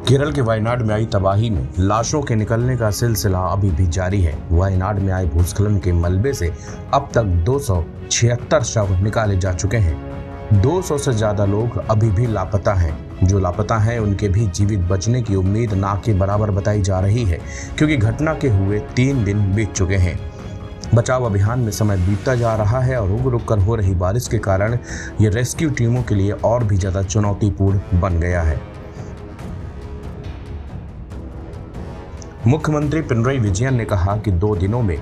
केरल के वायनाड में आई तबाही में लाशों के निकलने का सिलसिला अभी भी जारी है। वायनाड में आए भूस्खलन के मलबे से अब तक 276 शव निकाले जा चुके हैं। 200 से ज्यादा लोग अभी भी लापता हैं। जो लापता हैं उनके भी जीवित बचने की उम्मीद ना के बराबर बताई जा रही है, क्योंकि घटना के हुए 3 दिन बीत चुके हैं। बचाव अभियान में समय बीतता जा रहा है और रुक रुक कर हो रही बारिश के कारण ये रेस्क्यू टीमों के लिए और भी ज्यादा चुनौतीपूर्ण बन गया है। मुख्यमंत्री पिनरई विजयन ने कहा कि 2 दिनों में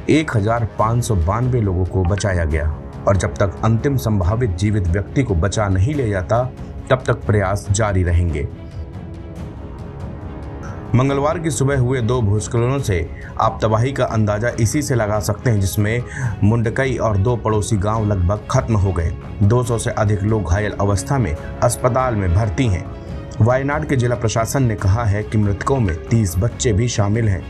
1592 लोगों को बचाया गया और जब तक अंतिम संभावित जीवित व्यक्ति को बचा नहीं लिया जाता तब तक प्रयास जारी रहेंगे। मंगलवार की सुबह हुए 2 भूस्खलनों से आप तबाही का अंदाजा इसी से लगा सकते हैं, जिसमें मुंडकई और 2 पड़ोसी गांव लगभग खत्म हो गए। 200 से अधिक लोग घायल अवस्था में अस्पताल में भर्ती हैं। वायनाड के जिला प्रशासन ने कहा है कि मृतकों में 30 बच्चे भी शामिल हैं।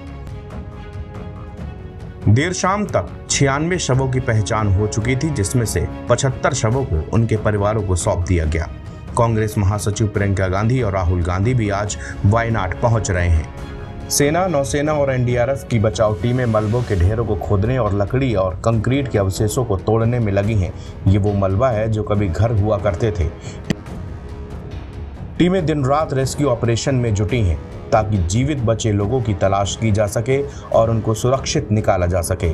देर शाम तक 96 शवों की पहचान हो चुकी थी, जिसमें से 75 शवों को उनके परिवारों को सौंप दिया गया। कांग्रेस महासचिव प्रियंका गांधी और राहुल गांधी भी आज वायनाड पहुंच रहे हैं। सेना, नौसेना और एनडीआरएफ की बचाव टीमें मलबों के ढेरों को खोदने और लकड़ी और कंक्रीट के अवशेषों को तोड़ने में लगी हैं। ये वो मलबा है जो कभी घर हुआ करते थे। टीमें दिन रात रेस्क्यू ऑपरेशन में जुटी हैं ताकि जीवित बचे लोगों की तलाश की जा सके और उनको सुरक्षित निकाला जा सके।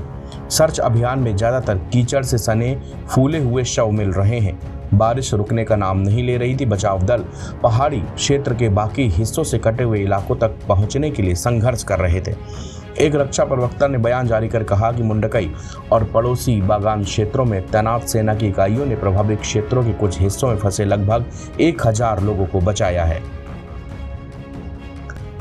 सर्च अभियान में ज्यादातर कीचड़ से सने फूले हुए शव मिल रहे हैं। बारिश रुकने का नाम नहीं ले रही थी। बचाव दल पहाड़ी क्षेत्र के बाकी हिस्सों से कटे हुए इलाकों तक पहुंचने के लिए संघर्ष कर रहे थे। एक रक्षा प्रवक्ता ने बयान जारी कर कहा कि मुंडकई और पड़ोसी बागान क्षेत्रों में तैनात सेना की इकाइयों ने प्रभावित क्षेत्रों के कुछ हिस्सों में फंसे लगभग 1000 लोगों को बचाया है।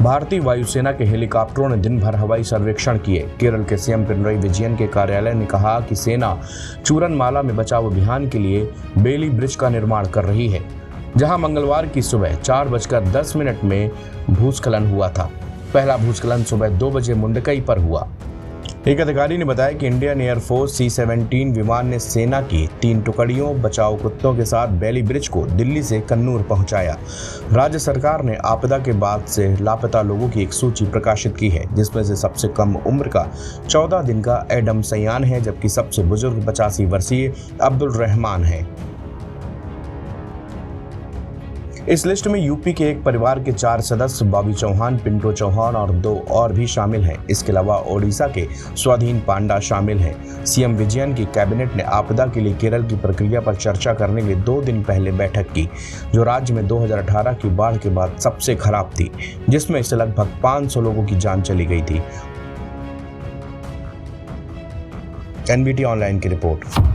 भारतीय वायुसेना के हेलीकॉप्टरों ने दिन भर हवाई सर्वेक्षण किए। केरल के सीएम पिनरई विजयन के कार्यालय ने कहा कि सेना चूरनमाला में बचाव अभियान के लिए बेली ब्रिज का निर्माण कर रही है, जहां मंगलवार की सुबह 4:10 में भूस्खलन हुआ था। पहला भूस्खलन सुबह 2 बजे मुंडकई पर हुआ। एक अधिकारी ने बताया कि इंडियन एयरफोर्स C-17 विमान ने सेना की 3 टुकड़ियों बचाव कुत्तों के साथ बेली ब्रिज को दिल्ली से कन्नूर पहुंचाया। राज्य सरकार ने आपदा के बाद से लापता लोगों की एक सूची प्रकाशित की है, जिसमें से सबसे कम उम्र का 14 दिन का एडम सयान है, जबकि सबसे बुजुर्ग 85 वर्षीय अब्दुल रहमान है। इस लिस्ट में यूपी के एक परिवार के 4 सदस्य बॉबी चौहान, पिंटो चौहान और 2 और भी शामिल हैं। इसके अलावा ओडिशा के स्वाधीन पांडा शामिल हैं। सीएम विजयन की कैबिनेट ने आपदा के लिए केरल की प्रक्रिया पर चर्चा करने के लिए 2 दिन पहले बैठक की, जो राज्य में 2018 की बाढ़ के बाद सबसे खराब थी, जिसमें इससे लगभग 500 लोगों की जान चली गई थी। NBT ऑनलाइन की रिपोर्ट।